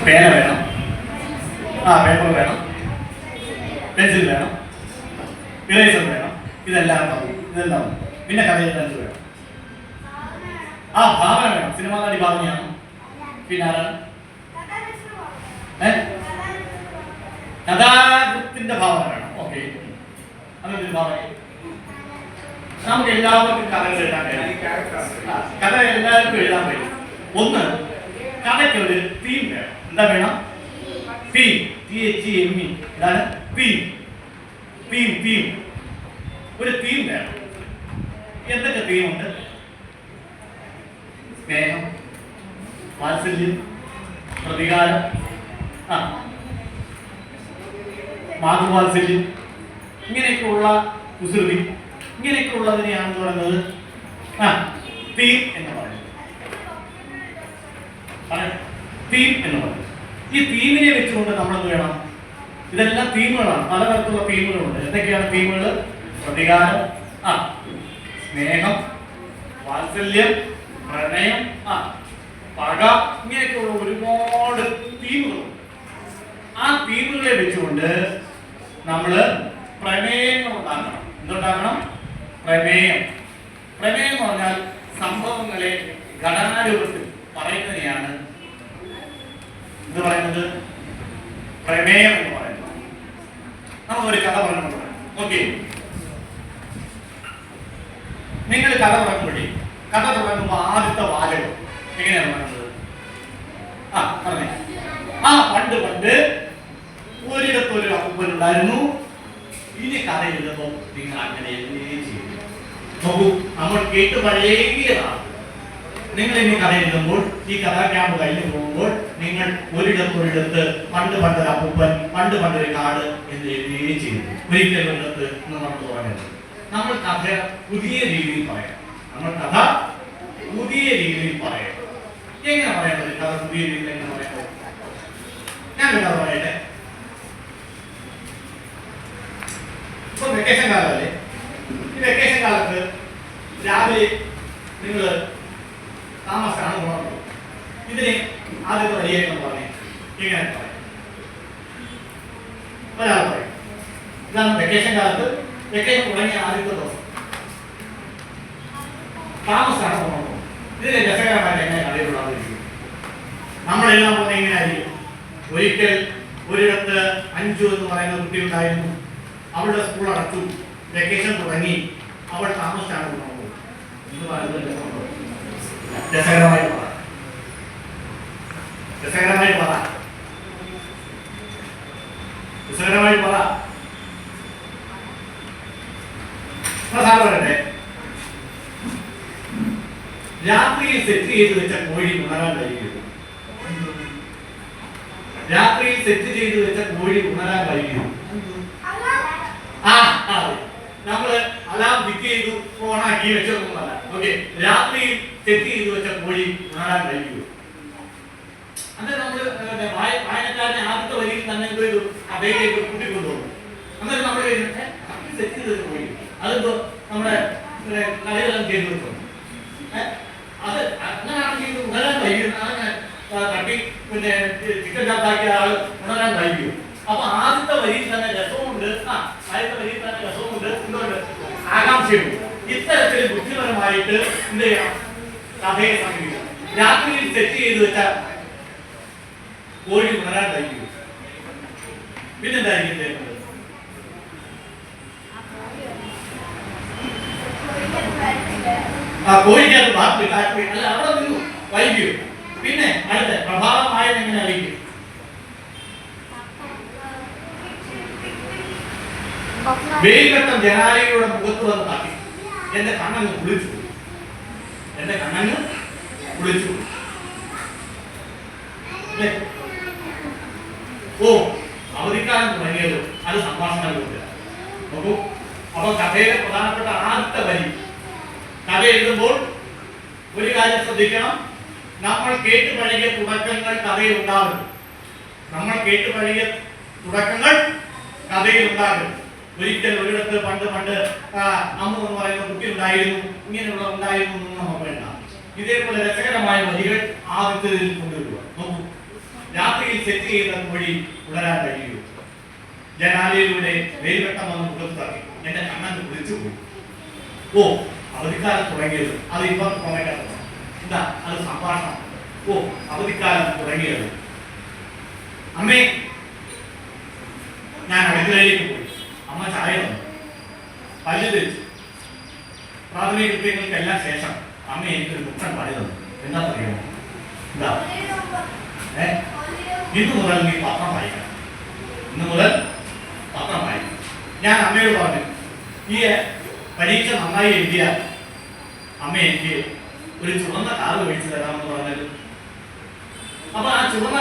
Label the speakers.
Speaker 1: പേന വേണം, പേപ്പർ വേണം, പെൻസിൽ വേണം, ഇറേസർ വേണം, ഇതെല്ലാം ഇതെല്ലാം. പിന്നെ കഥയിൽ എന്ത് വേണം? ഭാവന വേണം. സിനിമാ നടി ഭാവനയാണ്. പിന്നെ ആരാണ്? കഥാകൃത്തിന്റെ ഭാവന വേണം. ഓക്കെ, അതൊരു ഭാവന. നമുക്ക് എല്ലാവർക്കും കഥകൾ എഴുതാൻ കഴിയും. കഥ എല്ലാവർക്കും എഴുതാൻ കഴിയും. ഒന്ന്, കഥയ്ക്ക് ഒരു തീം വേണം. എന്താ വേണം? തീം. THEME. ഇതാണ് തീം. തീം തീം ഒരു തീം വേണം. എന്തൊക്കെ തീമുണ്ട്? സ്നേഹം, വാത്സല്യം, പ്രതികാരം, മാതൃവാത്സല്യം, ഇങ്ങനെയൊക്കെയുള്ള കുസൃതി, ഇങ്ങനെയൊക്കെ ഉള്ളതിനെയാണ് പറയുന്നത് തീം എന്ന് പറയുന്നത്. തീം എന്ന് പറയുന്നത്. ഈ തീമിനെ വെച്ചുകൊണ്ട് നമ്മളെന്ത് വേണം? ഇതെല്ലാം തീമുകളാണ്. പലതരത്തിലുള്ള തീമുകളുണ്ട്. എന്തൊക്കെയാണ് തീമുകൾ? പ്രതികാരം, സ്നേഹം, വാത്സല്യം, പ്രണയം, പക, ഇങ്ങനെയൊക്കെയുള്ള ഒരുപാട് തീമുകളുണ്ട്. ആ തീമുകളെ വെച്ചുകൊണ്ട് നമ്മള് പ്രമേയങ്ങൾ ഉണ്ടാക്കണം. എന്തുണ്ടാക്കണം? പ്രമേയം. പ്രമേയം എന്ന് പറഞ്ഞാൽ സംഭവങ്ങളെ ഘടനാരൂപത്തിൽ പറയുന്നതിനെയാണ് ഇത് പറയുന്നത് പ്രമേയം എന്ന് പറയുന്നത്. നമുക്കൊരു കഥ പറഞ്ഞു. ഓക്കെ, നിങ്ങൾ കഥ പറയുമ്പോഴേ കഥ തുടങ്ങുമ്പോൾ ആദ്യത്തെ വാചകം എങ്ങനെയാണ് പറയുന്നത്? പറഞ്ഞേ. പണ്ട് പണ്ട് ഒരിടത്തൊരു അപ്പൂപ്പനുണ്ടായിരുന്നു. ഇനി കഥ എഴുതുമ്പോൾ നിങ്ങൾ അങ്ങനെ ചെയ്യും. നോക്കൂ, നമ്മൾ കേട്ട് പഴകിയതാണ്. നിങ്ങൾ ഇനി കഥ എഴുതുമ്പോൾ, ഈ കഥാ ക്യാമ്പ് കഴിഞ്ഞു പോകുമ്പോൾ നിങ്ങൾ ഒരിടത്തൊരിടത്ത് പണ്ട് പണ്ടൊരു അപ്പൂപ്പൻ, പണ്ട് പണ്ടൊരു കാട് എന്ന് എഴുതുകയും ചെയ്തു. ഒരിക്കലും ഒരിടത്ത് എന്ന് നമ്മൾ പറയുന്നത്. നമ്മൾ കഥ പുതിയ രീതിയിൽ പറയാം. നമ്മൾ കഥ പുതിയ രീതിയിൽ പറയാം. എങ്ങനെ പറയേണ്ടത്? കഥ പുതിയ രീതിയിൽ എങ്ങനെ പറയേണ്ടത്? ഞാൻ കഥ പറയട്ടെ. ഇപ്പൊ വെക്കേഷൻ കാലമല്ലേ? ഈ വെക്കേഷൻ കാലത്ത് രാവിലെ നിങ്ങൾ താമസിച്ചാണ് ഉണർന്നത്. ഇതിനെ ആദ്യത്തെ വരിയേക്കാൻ പറഞ്ഞേ എങ്ങനെ പറയും? ഒരാൾ പറയും. ഇതാണ് വെക്കേഷൻ കാലത്ത്. വെക്കേഷൻ തുടങ്ങിയ ആദ്യത്തെ ദിവസം താമസിച്ചാണ് ഉണർന്നത്. ഇതിനെ രസകരമായിട്ട് എങ്ങനെ അറിയപ്പെടാതിരിക്കും? നമ്മളെല്ലാം പോലെ എങ്ങനെയായിരിക്കും? ഒരിക്കൽ ഒരിടത്ത് അഞ്ചു എന്ന് പറയുന്ന കുട്ടി ഉണ്ടായിരുന്നു. അവളുടെ സ്കൂൾ അടച്ചു, വെക്കേഷൻ തുടങ്ങി, അവൾ താമസിച്ചാണ് ഉണർന്നത്. ഇത് പറയുന്നത് രസകരമായി പറ. രസകരമായി പറ. രസകരമായി പറ. പറയട്ടെ. രാത്രിയിൽ സെറ്റ് ചെയ്ത് വെച്ച കോഴി ഉണരാൻ കഴിയുമോ? രാത്രിയിൽ സെറ്റ് ചെയ്ത് വെച്ച കോഴി ഉണരാൻ കഴിയുമോ? നമ്മള് അലാം ഫിറ്റ് ചെയ്തു ഓണാക്കി വെച്ചതൊന്നുമല്ല. ഓക്കെ, രാത്രിയിൽ സെറ്റ് ചെയ്ത് വെച്ച കോഴി ഉണരാൻ കഴിയുമോ? അത് നമ്മള് വായനക്കാരനെ ആദ്യത്തെ വരിയിൽ തന്നെ എന്തോ ചെയ്തു? അതേലേക്ക് കൂട്ടിക്കൊണ്ടുപോകും. അന്നേരം നമ്മൾ സെറ്റ് ചെയ്ത് വെച്ച കോഴി അതെന്തോ നമ്മുടെ കലയെല്ലാം ചെയ്തു വെച്ചു. അത് അങ്ങനെയാണെങ്കിൽ ഉണരാൻ കഴിയും. തട്ടി പിന്നെ ചിക്കൻ ചാത്താക്കിയ ആൾ ഉണരാൻ കഴിയും. അപ്പൊ ആദ്യത്തെ വരിയിൽ തന്നെ രസവുമുണ്ട്, ആദ്യത്തെ വരിയിൽ തന്നെ രസവുമുണ്ട്, എന്തുകൊണ്ട് ആകാംക്ഷയുണ്ട്. ഇത്തരത്തിൽ ബുദ്ധിപരമായിട്ട് എന്ത് ചെയ്യണം? കഥയെ സമീപിക്കണം. രാത്രിയിൽ സെറ്റ് ചെയ്ത് വെച്ചാൽ കോഴി ഉണരാൻ കഴിയും. പിന്നെന്തായിരിക്കും ചെയ്യുന്നത്? കോഴിക്കകത്ത് ബാക്കി അല്ല, അവിടെ നിന്നു വൈകിയും. പിന്നെ അടുത്ത പ്രഭാതമായത് എങ്ങനെ അറിയിക്കും? വെയിൽവെട്ടം ജനാലയുടെ മുഖത്ത് വന്ന് തട്ടി. എന്റെ കണ്ണങ്ങ് കുളിച്ചു. എന്റെ കണ്ണങ്ങ് കുളിച്ചു. അവധിക്കാലം തുടങ്ങിയത് അത് സംഭാഷണങ്ങളിലൂടെ. നോക്കൂ, അപ്പൊ കഥയിലെ പ്രധാനപ്പെട്ട ആദ്യത്തെ വരി. കഥ എഴുതുമ്പോൾ ഒരു കാര്യം ശ്രദ്ധിക്കണം. നമ്മൾ കേട്ട് പഴകിയ തുടക്കങ്ങൾ കഥയിൽ ഉണ്ടാകും. നമ്മൾ കേട്ട് പഴകിയ തുടക്കങ്ങൾ കഥയിൽ ഉണ്ടാകും. ഒരിക്കൽ ഒരിടത്ത് പണ്ട് പണ്ട് അമ്മ എന്ന് പറയുന്ന കുട്ടി ഉണ്ടായിരുന്നു, ഇങ്ങനെയുള്ള ഉണ്ടായിരുന്നു എന്ന് നമുക്ക് വേണ്ട. ഇതേപോലെ രസകരമായ വരികൾ ആദ്യത്തെ കൊണ്ടുവരിക. നോക്കൂ, രാത്രി രാത്രിയിൽ സെറ്റ് ചെയ്ത കോഴി ഉണരാൻ കഴിയൂ. ജനാലയിലൂടെ വെയിൽവെട്ടം വന്ന് മുഖത്ത് തട്ടി എന്റെ കണ്ണൻ വിളിച്ചു പോയി. ഓ, അവധിക്കാലം തുടങ്ങിയത്. അത് ഇപ്പം കൊമേറ്റ എന്താ അത് സംഭാഷണം. ഓ, അവധിക്കാലം തുടങ്ങിയത്. അമ്മേ, ഞാൻ അടുക്കളയിലേക്ക് പോയി. അമ്മ ചായ വന്നു, പല്ല് തേച്ചു. പ്രാഥമിക കൃത്യങ്ങൾക്കെല്ലാം ശേഷം അമ്മ എനിക്കൊരു പുസ്തകം പാടി തന്നു. എന്താ പറയുക? എന്താ? ഇന്നു മുതൽ നീ പത്രം വായിക്കണം. ഇന്നു മുതൽ പത്രം വായിക്കണം. ഞാൻ അമ്മയോട് പറഞ്ഞു, ഈ പരീക്ഷ നന്നായി എഴുതിയാൽ അമ്മ എനിക്ക് ഒരു ചുവന്ന കാറ് മേടിച്ചു തരാമെന്ന് പറഞ്ഞത്. അപ്പൊ ആ ചുവന്ന